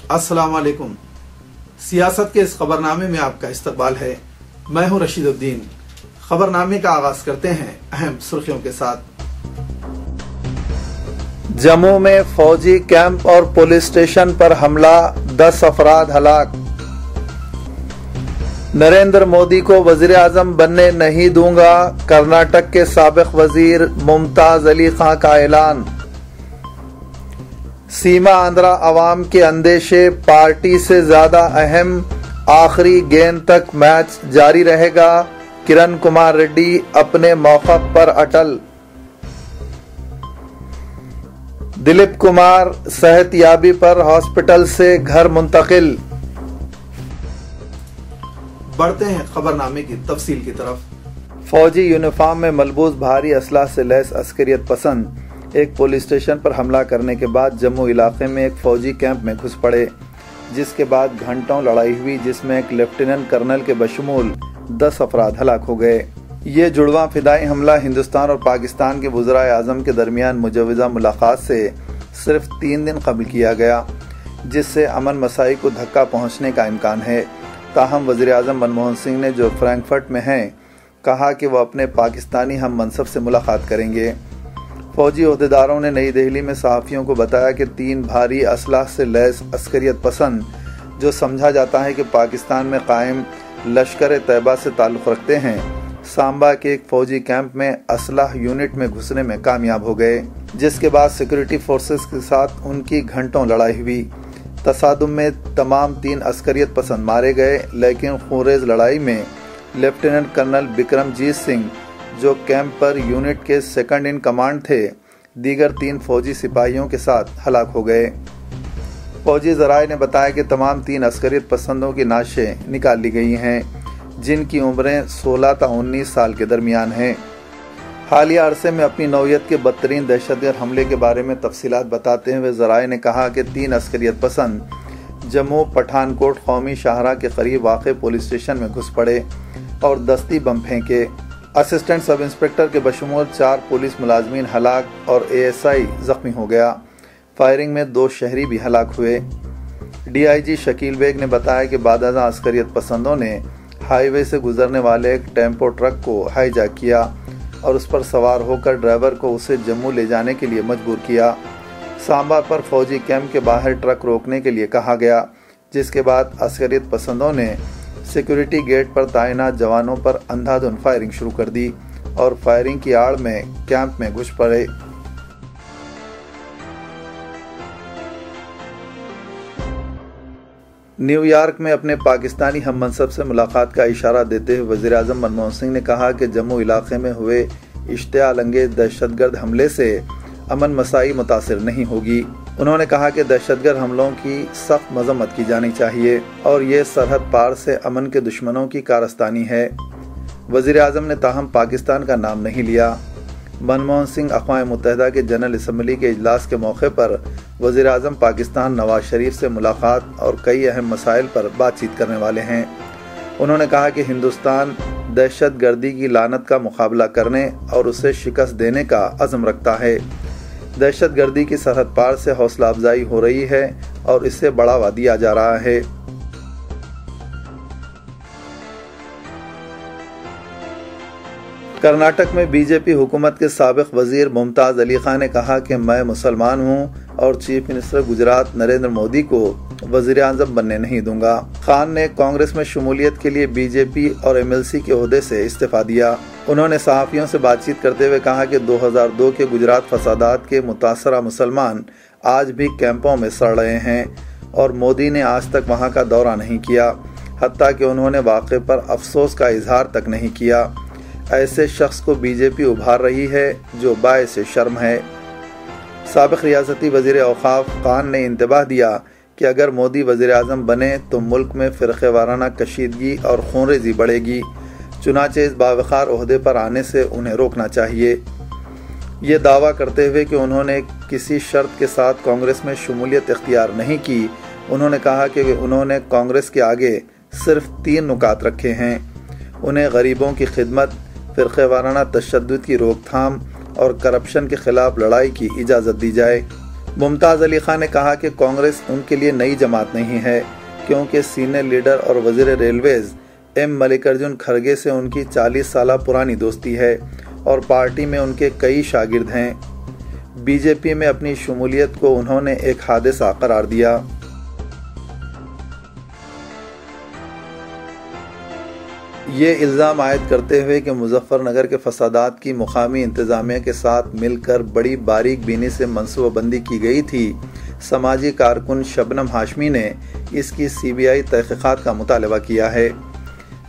अस्सलाम वालेकुम। सियासत के इस खबरनामे में आपका इस्तकबाल है। मैं हूं रशीदुद्दीन। खबरनामे का आगाज करते हैं अहम सुर्खियों के साथ। जम्मू में फौजी कैंप और पुलिस स्टेशन पर हमला, 10 अफराद हलाक। नरेंद्र मोदी को वजीर आजम बनने नहीं दूंगा, कर्नाटक के साबिक वजीर मुमताज अली खां का ऐलान। सीमा आंध्रा अवाम के अंदेशे पार्टी से ज्यादा अहम, आखिरी गेंद तक मैच जारी रहेगा, किरण कुमार रेड्डी अपने मौक़िफ़ पर अटल। दिलीप कुमार सेहतयाबी पर हॉस्पिटल से घर मुंतकिल। बढ़ते हैं खबरनामे की तफसील की तरफ। फौजी यूनिफॉर्म में मलबूस भारी असला से लैस अस्करियत पसंद एक पुलिस स्टेशन पर हमला करने के बाद जम्मू इलाके में एक फौजी कैंप में घुस पड़े, जिसके बाद घंटों लड़ाई हुई, जिसमें एक लेफ्टिनेंट कर्नल के बशमूल 10 अफराद हलाक हो गए। ये जुड़वा फिदाई हमला हिंदुस्तान और पाकिस्तान के वज़राए आज़म के दरमियान मुजव्वज़ा मुलाकात से सिर्फ 3 दिन कबल किया गया, जिससे अमन मसाई को धक्का पहुंचने का इम्कान है। ताहम वज़ीर आज़म मनमोहन सिंह ने, जो फ्रैंकफर्ट में हैं, कहा कि वह अपने पाकिस्तानी हम मनसब से मुलाकात करेंगे। फौजी अहदेदारों ने नई दिल्ली में सहाफ़ियों को बताया कि 3 भारी असलाह से लैस अस्करियत पसंद, जो समझा जाता है कि पाकिस्तान में कायम लश्कर तैयबा से ताल्लुक़ रखते हैं, सांबा के एक फौजी कैंप में असलाह यूनिट में घुसने में कामयाब हो गए, जिसके बाद सिक्योरिटी फोर्सेस के साथ उनकी घंटों लड़ाई हुई। तसादुम में तमाम 3 अस्करियत पसंद मारे गए, लेकिन खूरेज लड़ाई में लेफ्टिनेंट कर्नल बिक्रमजीत सिंह, जो कैंप पर यूनिट के सेकंड इन कमांड थे, दीगर 3 फौजी सिपाहियों के साथ हलाक हो गए। फौजी ज़राए ने बताया कि तमाम 3 अस्करियत पसंदों की नाशें निकाल ली गई हैं, जिनकी उम्रें 16 ta 19 साल के दरमियान हैं। हालिया अरसे में अपनी नौयत के बदतरीन दहशतगर्द हमले के बारे में तफसीलात बताते हुए ज़राए ने कहा कि 3 अस्करियत पसंद जम्मू पठानकोट कौमी शाहरा के करीब वाक़ पुलिस स्टेशन में घुस पड़े और दस्ती बम फेंके। असिस्टेंट सब इंस्पेक्टर के बशमूल 4 पुलिस मुलाजमीन हलाक और ASI जख्मी हो गया। फायरिंग में 2 शहरी भी हलाक हुए। DIG शकील बेग ने बताया कि बादशाह अस्करियत पसंदों ने हाईवे से गुजरने वाले एक टेम्पो ट्रक को हाईजैक किया और उस पर सवार होकर ड्राइवर को उसे जम्मू ले जाने के लिए मजबूर किया। सांबा पर फौजी कैंप के बाहर ट्रक रोकने के लिए कहा गया, जिसके बाद अस्करियत पसंदों ने सिक्योरिटी गेट पर तैनात जवानों पर अंधाधुंध फायरिंग शुरू कर दी और फायरिंग की आड़ में कैंप में घुस पड़े। न्यूयॉर्क में अपने पाकिस्तानी हम मनसब से मुलाकात का इशारा देते हुए वज़ीर आज़म मनमोहन सिंह ने कहा कि जम्मू इलाके में हुए इश्तियाल अंगेज दहशतगर्द हमले से अमन मसाई मुतासिर नहीं होगी। उन्होंने कहा कि दहशतगर्द हमलों की सख्त मजम्मत की जानी चाहिए और ये सरहद पार से अमन के दुश्मनों की कारस्तानी है। वज़ीर आज़म ने ताहम पाकिस्तान का नाम नहीं लिया। मनमोहन सिंह अक़वाम मुत्तहिदा के जनरल असम्बली के इजलास के मौके पर वज़ीर आज़म पाकिस्तान नवाज शरीफ से मुलाकात और कई अहम मसाइल पर बातचीत करने वाले हैं। उन्होंने कहा कि हिंदुस्तान दहशत गर्दी की लानत का मुकाबला करने और उसे शिकस्त देने का अज़म रखता है। दहशत गर्दी की सरहद पार से हौसला अफजाई हो रही है और इससे बढ़ावा दिया जा रहा है। कर्नाटक में बीजेपी हुकूमत के साबिक वजीर मुमताज अली खां ने कहा कि मैं मुसलमान हूं और चीफ मिनिस्टर गुजरात नरेंद्र मोदी को वजीर आज़म बनने नहीं दूंगा। खान ने कांग्रेस में शमूलियत के लिए बीजेपी और MLC के ओहदे से इस्तीफा दिया। उन्होंने सहाफ़ियों से बातचीत करते हुए कहा कि 2002 के गुजरात फसादात के मुतासरा मुसलमान आज भी कैंपों में सड़ रहे हैं और मोदी ने आज तक वहां का दौरा नहीं किया, हत्ता कि उन्होंने वाक़े पर अफसोस का इजहार तक नहीं किया। ऐसे शख्स को बीजेपी उभार रही है जो बाइस शर्म है। साबिक रियासती वज़ीर औक़ाफ़ खान ने इंतबाह दिया कि अगर मोदी वज़ीर आज़म बने तो मुल्क में फ़िरक़े वाराना कशीदगी और खूनरेज़ी बढ़ेगी, चुनाचे इस बावक़ार ओहदे पर आने से उन्हें रोकना चाहिए। ये दावा करते हुए कि उन्होंने किसी शर्त के साथ कांग्रेस में शमूलियत इख्तियार नहीं की, उन्होंने कहा कि उन्होंने कांग्रेस के आगे सिर्फ 3 नुकात रखे हैं। उन्हें गरीबों की खिदमत, फ़िरक़े वाराना तशद्दुद की रोकथाम और करप्शन के खिलाफ लड़ाई की इजाज़त दी जाए। मुमताज़ अली खान ने कहा कि कांग्रेस उनके लिए नई जमात नहीं है, क्योंकि सीनियर लीडर और वज़ीर रेलवेज एम मल्लिकार्जुन खड़गे से उनकी 40 साल पुरानी दोस्ती है और पार्टी में उनके कई शागिर्द हैं। बीजेपी में अपनी शमूलियत को उन्होंने एक हादसा करार दिया। ये इल्ज़ाम आयद करते हुए कि मुजफ्फरनगर के फसादात की मुकामी इंतज़ामिया के साथ मिलकर बड़ी बारीक बीनी से मनसूबाबंदी की गई थी, समाजी कारकुन शबनम हाशमी ने इसकी CBI तहक़ीक़ात का मुतालबा किया है।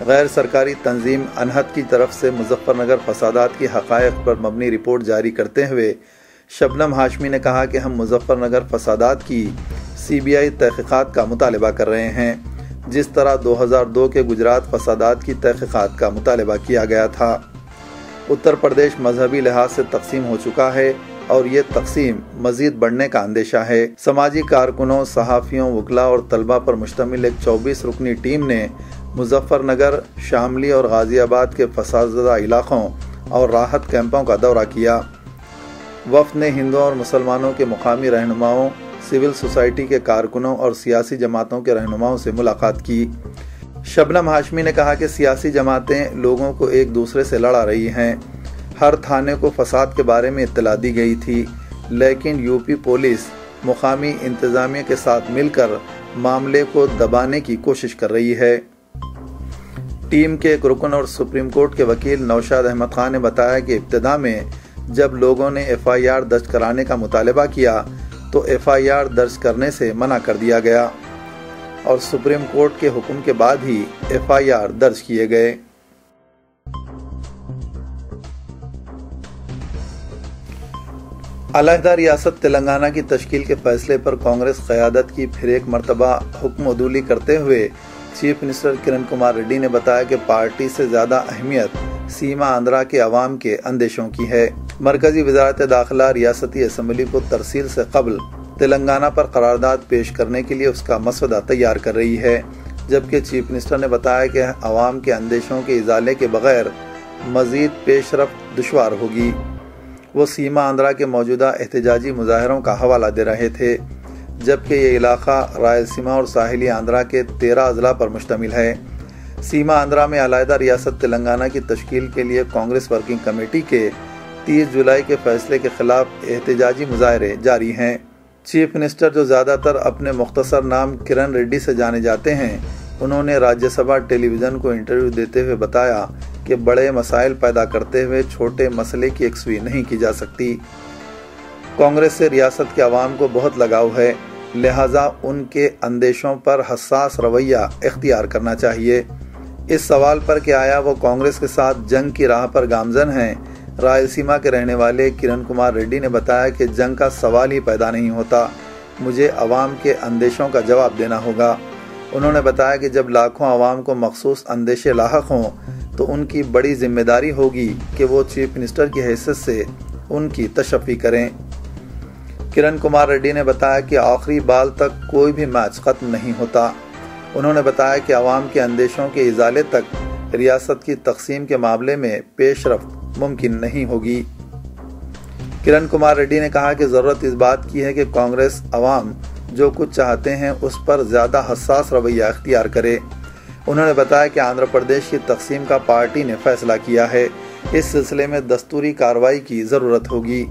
गैर सरकारी तंजीम अनहद की तरफ से मुजफ्फरनगर फसादात की हक़ाइक़ पर मबनी रिपोर्ट जारी करते हुए शबनम हाशमी ने कहा कि हम मुजफ्फरनगर फसादात की CBI तहक़ीक़ात का मुतालबा कर रहे हैं, जिस तरह 2002 के गुजरात फसादात की तहक़ीक़ात का मुतालबा किया गया था। उत्तर प्रदेश मजहबी लिहाज से तकसीम हो चुका है और ये तकसीम मजीद बढ़ने का अंदेशा है। समाजी कारकुनों, सहाफ़ियों, वकला और तलबा पर मुश्तमिल एक 24 रुकनी टीम ने मुजफ्फरनगर, शामली और गाज़ियाबाद के फसादज़दा इलाक़ों और राहत कैंपों का दौरा किया। वफ़द ने हिंदुओं और मुसलमानों के मुकामी रहनुमाओं, सिविल सोसाइटी के कारकुनों और सियासी जमातों के रहनुमाओं से मुलाकात की। शबनम हाशमी ने कहा कि सियासी जमातें लोगों को एक दूसरे से लड़ा रही हैं। हर थाने को फसाद के बारे में इत्तला दी गई थी, लेकिन यूपी पुलिस मुकामी इंतज़ामिया के साथ मिलकर मामले को दबाने की कोशिश कर रही है। टीम के एक रुकन और सुप्रीम कोर्ट के वकील नौशाद अहमद खान ने बताया कि इब्तिदा में जब लोगों ने FIR दर्ज कराने का मुतालबा किया तो FIR दर्ज करने से मना कर दिया गया और सुप्रीम कोर्ट के हुक्म के बाद ही FIR दर्ज किए गए। अलहदा रियासत तेलंगाना की तश्कील के फैसले पर कांग्रेस क़यादत की फिर एक मरतबा हुक्म अदूली करते हुए चीफ मिनिस्टर किरण कुमार रेड्डी ने बताया कि पार्टी से ज़्यादा अहमियत सीमा आंध्रा के अवाम के अंदेशों की है। मरकजी वज़ारत दाखिला रियासती असम्बली को तरसील से कबल तेलंगाना पर करारदाद पेश करने के लिए उसका मसौदा तैयार कर रही है, जबकि चीफ मिनिस्टर ने बताया कि अवाम के अंदेशों के इजाले के बगैर मज़ीद पेशरफ्त दुश्वार होगी। वो सीमा आंध्रा के मौजूदा एहतजाजी मुजाहरों का हवाला दे रहे थे, जबकि ये इलाका रायलसीमा और साहिली आंध्रा के 13 अजला पर मुश्तमिल है। सीमा आंध्रा में अलहदा रियासत तेलंगाना की तश्कील के लिए कांग्रेस वर्किंग कमेटी के 30 जुलाई के फैसले के खिलाफ एहतजाजी मुजाहरे जारी हैं। चीफ मिनिस्टर, जो ज़्यादातर अपने मुख्तसर नाम किरण रेड्डी से जाने जाते हैं, उन्होंने राज्यसभा टेलीविज़न को इंटरव्यू देते हुए बताया कि बड़े मसाइल पैदा करते हुए छोटे मसले की यकसुई नहीं की जा सकती। कांग्रेस से रियासत के अवाम को बहुत लगाव है, लिहाजा उनके अंदेशों पर हसास रवैया इख्तियार करना चाहिए। इस सवाल पर कि आया वो कांग्रेस के साथ जंग की राह पर गामजन हैं, रायलसीमा के रहने वाले किरण कुमार रेड्डी ने बताया कि जंग का सवाल ही पैदा नहीं होता, मुझे अवाम के अंदेशों का जवाब देना होगा। उन्होंने बताया कि जब लाखों अवाम को मखसूस अंदेशे लाहक हों तो उनकी बड़ी जिम्मेदारी होगी कि वो चीफ मिनिस्टर की हैसियत से उनकी तशफ़ी करें। किरण कुमार रेड्डी ने बताया कि आखिरी बाल तक कोई भी मैच ख़त्म नहीं होता। उन्होंने बताया कि अवाम के अंदेशों के इजाले तक रियासत की तकसीम के मामले में पेशरफ्त मुमकिन नहीं होगी। किरण कुमार रेड्डी ने कहा कि ज़रूरत इस बात की है कि कांग्रेस अवाम जो कुछ चाहते हैं उस पर ज़्यादा हसास रवैया इख्तियार करे। उन्होंने बताया कि आंध्र प्रदेश की तकसीम का पार्टी ने फैसला किया है, इस सिलसिले में दस्तूरी कार्रवाई की ज़रूरत होगी,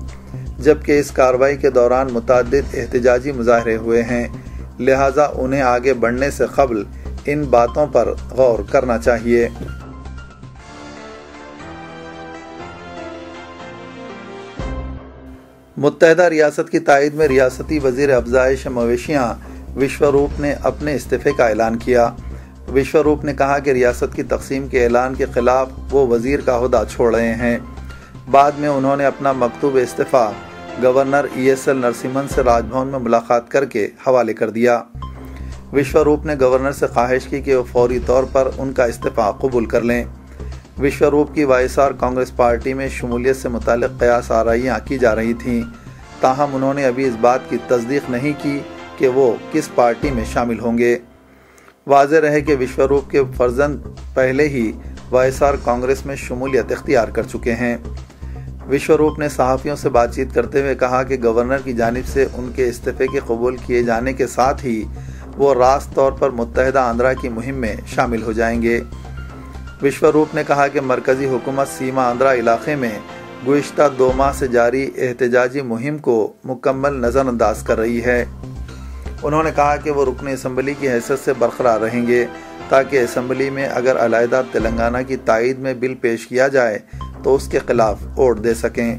जबकि इस कार्रवाई के दौरान मुतअद्दिद एहतजाजी मुजाहरे हुए हैं, लिहाजा उन्हें आगे बढ़ने से कबल इन बातों पर गौर करना चाहिए। मुत्तहदा रियासत की तायद में रियासती वजीर अफजाइश मवेशियाँ विश्वरूप ने अपने इस्तीफे का ऐलान किया। विश्वरूप ने कहा कि रियासत की तकसीम के ऐलान के खिलाफ वो वजीर का ओहदा छोड़ रहे हैं। बाद में उन्होंने अपना मकतूब इस्तीफ़ा गवर्नर ESL नरसिम्हन से राजभवन में मुलाकात करके हवाले कर दिया। विश्वरूप ने गवर्नर से ख्वाहिश की कि वो फौरी तौर पर उनका इस्तीफ़ा कबूल कर लें। विश्वरूप की वायएसआर कांग्रेस पार्टी में शमूलियत से मुताल्लिक़ क़यास आराइयाँ की जा रही थीं, ताहम उन्होंने अभी इस बात की तस्दीक नहीं की कि वो किस पार्टी में शामिल होंगे। वाज़ेह रहे कि विश्वरूप के फर्जंद पहले ही वायएसआर कांग्रेस में शमूलियत इख्तियार कर चुके हैं। विश्वरूप ने सहाफ़ियों से बातचीत करते हुए कहा कि गवर्नर की जानिब से उनके इस्तीफे के कबूल किए जाने के साथ ही वो रास्त तौर पर मुत्तहिदा आंध्रा की मुहिम में शामिल हो जाएंगे। विश्वरूप ने कहा कि मरकजी हुकूमत सीमा आंध्रा इलाके में गुज़िश्ता 2 माह से जारी एहतजाजी मुहिम को मुकम्मल नज़रअंदाज कर रही है। उन्होंने कहा कि वो रुकन असम्बली की हैसियत से बरकरार रहेंगे ताकि असम्बली में अगर अलहदा तेलंगाना की तायीद में बिल पेश किया जाए तो उसके खिलाफ वोट दे सकें।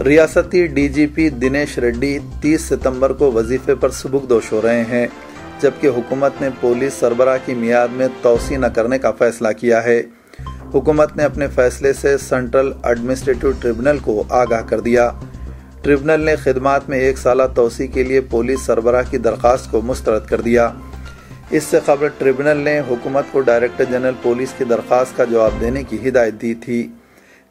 रियासती डीजीपी दिनेश रेड्डी 30 सितंबर को वजीफे पर सुबुकदोश हो रहे हैं, जबकि हुकूमत ने पुलिस सरबराह की मियाद में तौसी न करने का फैसला किया है। हुकूमत ने अपने फैसले से सेंट्रल एडमिनिस्ट्रेटिव ट्रिब्यूनल को आगाह कर दिया। ट्रिब्यूनल ने खिदमात में 1 साला तौसी के लिए पुलिस सरबराह की दरख्वास्त को मुस्तरद कर दिया। इससे कबल ट्रिब्यूनल ने हुकूमत को डायरेक्टर जनरल पुलिस की दरख्वास्त का जवाब देने की हिदायत दी थी,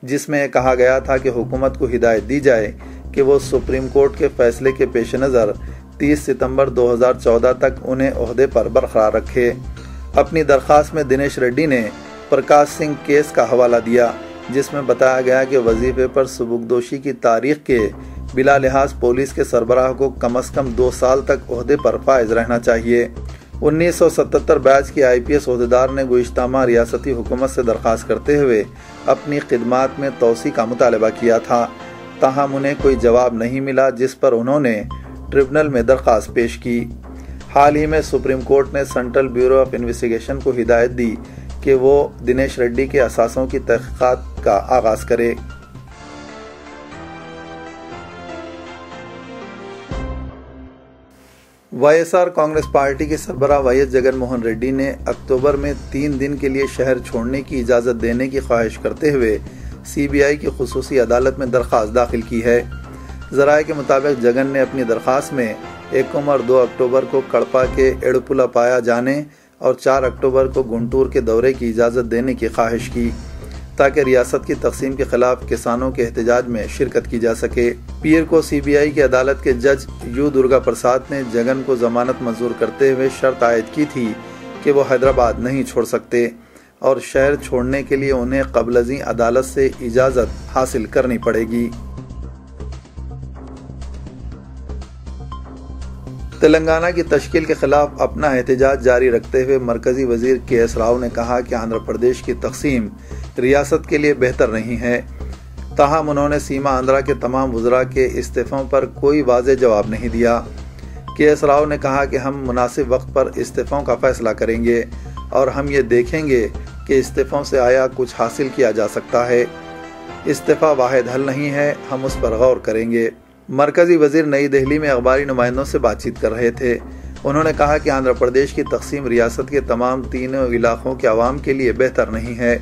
जिसमें कहा गया था कि हुकूमत को हिदायत दी जाए कि वो सुप्रीम कोर्ट के फैसले के पेश नज़र 30 सितंबर 2014 तक उन्हें ओहदे पर बरकरार रखे। अपनी दरख्वास्त में दिनेश रेड्डी ने प्रकाश सिंह केस का हवाला दिया, जिसमें बताया गया कि वजीफे पर सुबुकदोशी की तारीख के बिला लिहाज पुलिस के सरबराह को कम से कम 2 साल तक ओहदे पर फाइज रहना चाहिए। 1977 बैच के IPS ओहदेदार ने गुज़िश्ता माह रियासती हुकूमत से दरख्वास्त करते हुए अपनी खिदमात में तौसी का मुतालबा किया था, ताहम उन्हें कोई जवाब नहीं मिला, जिस पर उन्होंने ट्रिब्यूनल में दरख्वास्त पेश की। हाल ही में सुप्रीम कोर्ट ने सेंट्रल ब्यूरो ऑफ इन्वेस्टिगेशन को हिदायत दी कि वो दिनेश रेड्डी के असासों की तहक़ीक़ात का आगाज करे। YSR कांग्रेस पार्टी के सरबराह YS जगन मोहन रेड्डी ने अक्टूबर में 3 दिन के लिए शहर छोड़ने की इजाज़त देने की ख्वाहिश करते हुए CBI की खुसूसी अदालत में दरख्वास्त दाखिल की है। ज़राए के मुताबिक जगन ने अपनी दरख्वास्त में 1 और 2 अक्टूबर को कड़पा के एडुपुला पाया जाने और 4 अक्टूबर को गुंटूर के दौरे की इजाज़त देने की ख्वाहिश की, ताकि रियासत की तकसीम के खिलाफ किसानों के एहतजाज में शिरकत की जा सके। पीर को CBI की अदालत के जज U दुर्गा प्रसाद ने जगन को जमानत मंजूर करते हुए शर्त आयद की थी कि वो हैदराबाद नहीं छोड़ सकते और शहर छोड़ने के लिए उन्हें क़ब्ल-अज़ीं अदालत से इजाज़त हासिल करनी पड़ेगी। तेलंगाना की तश्कील के खिलाफ अपना एहतजाज जारी रखते हुए मरकजी वजीर KS राव ने कहा कि आंध्र प्रदेश की तकसीम रियासत के लिए बेहतर नहीं है। ताहम उन्होंने सीमा आंध्रा के तमाम वज़रा के इस्तीफ़ों पर कोई वाज़ेह जवाब नहीं दिया। KS राव ने कहा कि हम मुनासिब वक्त पर इस्तीफ़ों का फैसला करेंगे और हम ये देखेंगे कि इस्तीफ़ों से आया कुछ हासिल किया जा सकता है। इस्तीफ़ा वाहिद हल नहीं है, हम उस पर गौर करेंगे। मरकजी वजीर नई दिल्ली में अखबारी नुमाइंदों से बातचीत कर रहे थे। उन्होंने कहा कि आंध्र प्रदेश की तकसीम रियासत के तमाम 3 इलाकों के अवाम के लिए बेहतर नहीं है।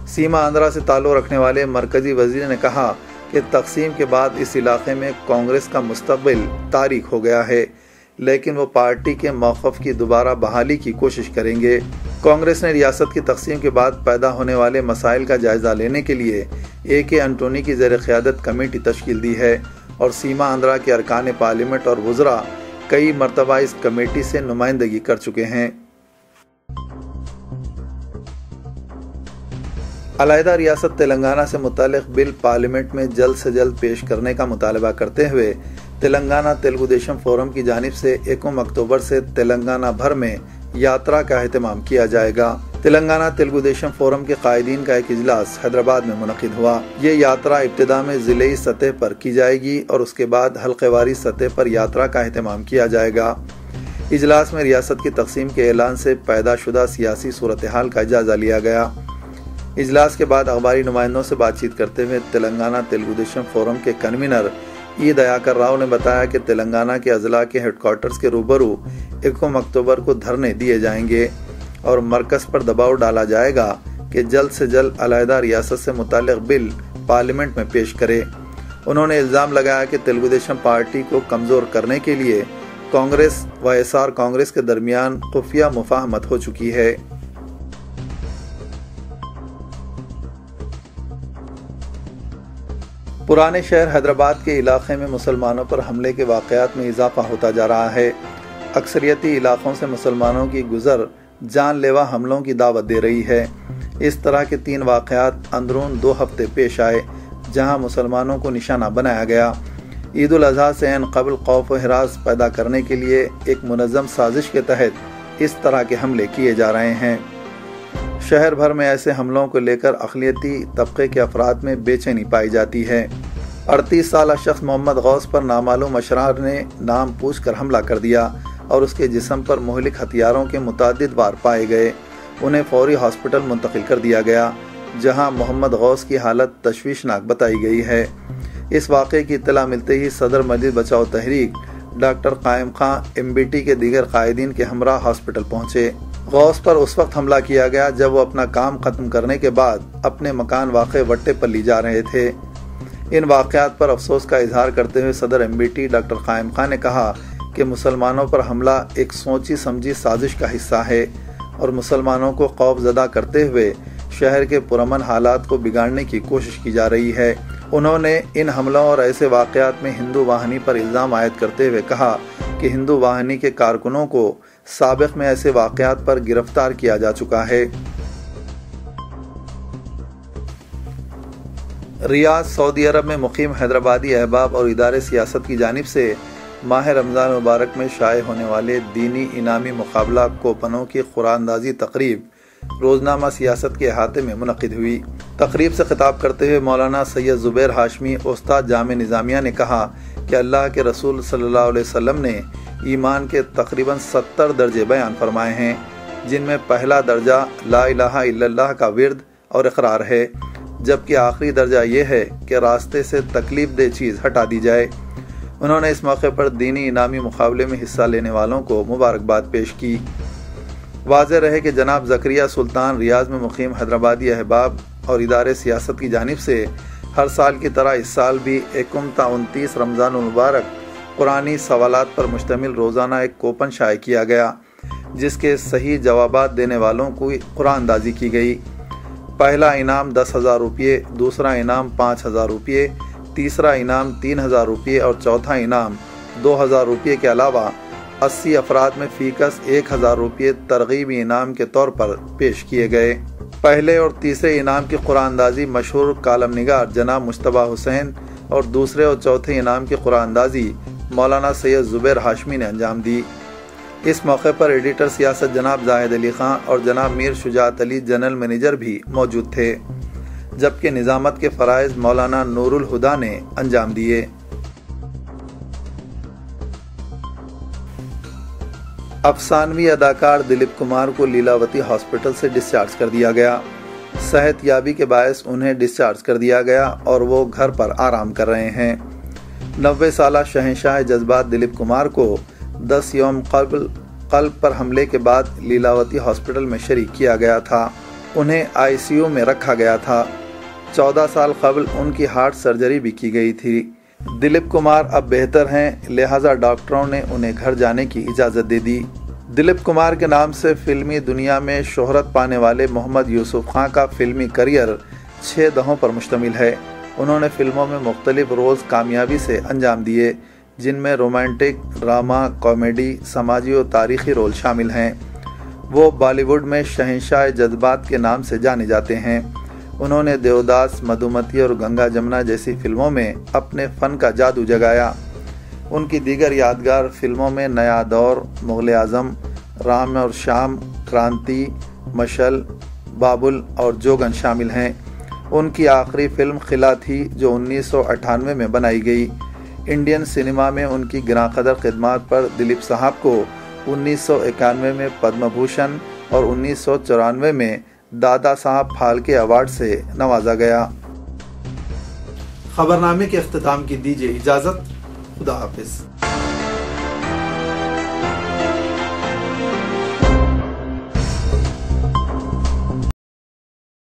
सीमा आंध्रा से ताल्लुक़ रखने वाले मरकजी वजीर ने कहा कि तकसीम के बाद इस इलाके में कांग्रेस का मुस्तकबिल तारीख हो गया है, लेकिन वो पार्टी के मौक़िफ़ की दोबारा बहाली की कोशिश करेंगे। कांग्रेस ने रियासत की तकसीम के बाद पैदा होने वाले मसाइल का जायज़ा लेने के लिए AK एंटोनी की ज़ेर क़यादत कमेटी तश्कील दी है और सीमा आंध्रा के अरकान पार्लियामेंट और वज़रा कई मरतबा इस कमेटी से नुमाइंदगी कर चुके हैं। अलहदा रियासत तेलंगाना से मुतालिक बिल पार्लियामेंट में जल्द से जल्द पेश करने का मुतालबा करते हुए तेलंगाना तेलुगु देशम फोरम की जानिब से 1 अक्टूबर से तेलंगाना भर में यात्रा का एहतमाम किया जाएगा। तेलंगाना तेलुगु देशम फोरम के कायदीन का एक इजलास हैदराबाद में मुनक़िद हुआ। ये यात्रा इब्तिदा में ज़िलेई सतह पर की जाएगी और उसके बाद हल्क़ेवारी सतह पर यात्रा का एहतमाम किया जाएगा। इजलास में रियासत की तकसीम के ऐलान से पैदा शुदा सियासी सूरत हाल का जायजा लिया गया। इजलास के बाद अखबारी नुमाइंदों से बातचीत करते हुए तेलंगाना तेलुगु देशम फोरम के कन्वीनर ई दयाकर राव ने बताया कि तेलंगाना के अजला के हेडक्वार्टर्स के रूबरू 1 अक्टूबर को धरने दिए जाएंगे और मरकज़ पर दबाव डाला जाएगा कि जल्द से जल्द अलहदा रियासत से मुताल्लिक़ बिल पार्लियामेंट में पेश करे। उन्होंने इल्ज़ाम लगाया कि तेलुगु देशम पार्टी को कमज़ोर करने के लिए कांग्रेस YSR कांग्रेस के दरमियान खुफिया मुफाहमत हो चुकी है। पुराने शहर हैदराबाद के इलाके में मुसलमानों पर हमले के वाक़यात में इजाफा होता जा रहा है। अक्सरियती इलाकों से मुसलमानों की गुज़र जानलेवा हमलों की दावत दे रही है। اس طرح کے 3 واقعات اندرون 2 ہفتے پیش آئے جہاں مسلمانوں کو نشانہ بنایا گیا۔ عید الاضحیٰ سے عین قبل خوف و ہراس پیدا کرنے کے لیے ایک منظم سازش کے تحت اس طرح کے حملے کیے جا رہے ہیں۔ شہر بھر میں ایسے حملوں کو لے کر اقلیتی طبقے کے افراد میں بے چینی پائی جاتی ہے۔ 38 سالہ شخص محمد غوث پر نامعلوم اشرار نے نام پوچھ کر حملہ کر دیا اور اس کے جسم پر مہلک ہتھیاروں کے متعدد وار پائے گئے۔ انہیں فوری ہاسپٹل منتقل کر دیا گیا جہاں محمد غوث کی حالت تشویشناک بتائی گئی ہے۔ اس واقعے کی اطلاع ملتے ہی صدر مجلس بچاؤ تحریک ڈاکٹر قائم خان MBT کے دیگر قائدین کے ہمراہ ہاسپٹل پہنچے۔ غوث پر اس وقت حملہ کیا گیا جب وہ اپنا کام ختم کرنے کے بعد اپنے مکان واقع وٹے پلی جا رہے تھے۔ ان واقعات پر افسوس کا اظہار کرتے ہوئے صدر MBT ڈاکٹر قائم خان نے کہا کہ مسلمانوں پر حملہ ایک سوچی سمجھی سازش کا حصہ ہے اور مسلمانوں کو خوف زدہ کرتے ہوئے شہر کے پرامن حالات کو بگاڑنے کی کوشش کی جا رہی ہے۔ انہوں نے ان حملوں اور ایسے واقعات میں ہندو واہنی پر الزام عائد کرتے ہوئے کہا کہ ہندو واہنی کے کارکنوں کو سابق میں ایسے واقعات پر گرفتار کیا جا چکا ہے۔ ریاض سعودی عرب میں مقیم حیدرآبادی احباب اور ادارے سیاست کی جانب سے ماہ رمضان مبارک میں شائع ہونے والے دینی انعامی مقابلہ کوپنوں کی قرآن اندازی تقریب روزنامہ سیاست کے احاطے میں منعقد ہوئی۔ تقریب سے خطاب کرتے ہوئے مولانا سید زبیر ہاشمی استاد جامع نظامیہ نے کہا کہ اللہ کے رسول صلی اللہ علیہ وسلم نے ایمان کے تقریباً 70 درجے بیان فرمائے ہیں، جن میں پہلا درجہ لا الہ الا اللہ کا ورد اور اقرار ہے، جبکہ آخری درجہ یہ ہے کہ راستے سے تکلیف دہ چیز ہٹا دی جائے۔ انہوں نے اس موقع پر دینی انعامی مقابلے میں حصہ لینے والوں کو مبارکباد پیش کی۔ واضح رہے کہ جناب زکریہ سلطان ریاض میں مقیم حیدرآبادی احباب اور ادارے سیاست کی جانب سے ہر سال کی طرح اس سال بھی 21 تا 29 رمضان المبارک قرآنی سوالات پر مشتمل روزانہ ایک کوپن شائع کیا گیا، جس کے صحیح جوابات دینے والوں کو قرآن اندازی کی گئی۔ پہلا انعام 10,000 روپے، دوسرا انعام 5,000 روپے، تیسرا انعام 3,000 روپے اور چوتھا انعام 2,000 روپے کے علاوہ 80 افراد میں فی کس 1,000 روپے ترغیبی انعام کے طور پر پیش کیے گئے۔ پہلے اور تیسرے انعام کی قرآن اندازی مشہور کالم نگار جناب مجتبیٰ حسین اور دوسرے اور چوتھے انعام کی قرآن اندازی مولانا سید زبیر ہاشمی نے انجام دی۔ اس موقع پر ایڈیٹر سیاست جناب زاہد علی خان اور جناب میر شجاعت علی جنرل مینیجر بھی موجود تھے، جبکہ نظامت کے فرائض مولانا نور الہدا نے انجام دیے۔ افسانوی اداکار دلیپ کمار کو لیلاوتی ہاسپٹل سے ڈسچارج کر دیا گیا۔ صحت یابی کے باعث انہیں ڈسچارج کر دیا گیا اور وہ گھر پر آرام کر رہے ہیں۔ 90 سالہ شہنشاہ جذبات دلیپ کمار کو 10 یوم قبل قلب پر حملے کے بعد لیلاوتی ہاسپٹل میں شریک کیا گیا تھا۔ انہیں ICU میں رکھا گیا تھا۔ 14 سال قبل ان کی ہارٹ سرجری بھی کی گئی تھی۔ دلیپ کمار اب بہتر ہیں، لہٰذا ڈاکٹروں نے انہیں گھر جانے کی اجازت دے دی۔ دلیپ کمار کے نام سے فلمی دنیا میں شہرت پانے والے محمد یوسف خان کا فلمی کریئر 6 دہوں پر مشتمل ہے۔ انہوں نے فلموں میں مختلف رولز کامیابی سے انجام دیے، جن میں رومانٹک، ڈرامہ، کامیڈی، سماجی اور تاریخی رول شامل ہیں۔ وہ بالی ووڈ میں شہنشاہ جذبات کے نام سے جانے جاتے ہیں۔ انہوں نے دیوداس، مدھومتی اور گنگا جمنا جیسی فلموں میں اپنے فن کا جادو جگایا۔ ان کی دیگر یادگار فلموں میں نیا دور، مغل اعظم، رام اور شام، کرانتی، مشل، بابل اور جوگن شامل ہیں۔ ان کی آخری فلم قلعہ تھی جو 1998 میں بنائی گئی۔ انڈین سنیما میں ان کی گراں قدر خدمات پر دلیپ صاحب کو 1991 میں پدم بھوشن اور 1994 میں دادا صاحب پھالکے ایوارڈ سے نوازا گیا۔ خبرنامے کے اختتام کی دیجیے اجازت۔ خدا حافظ۔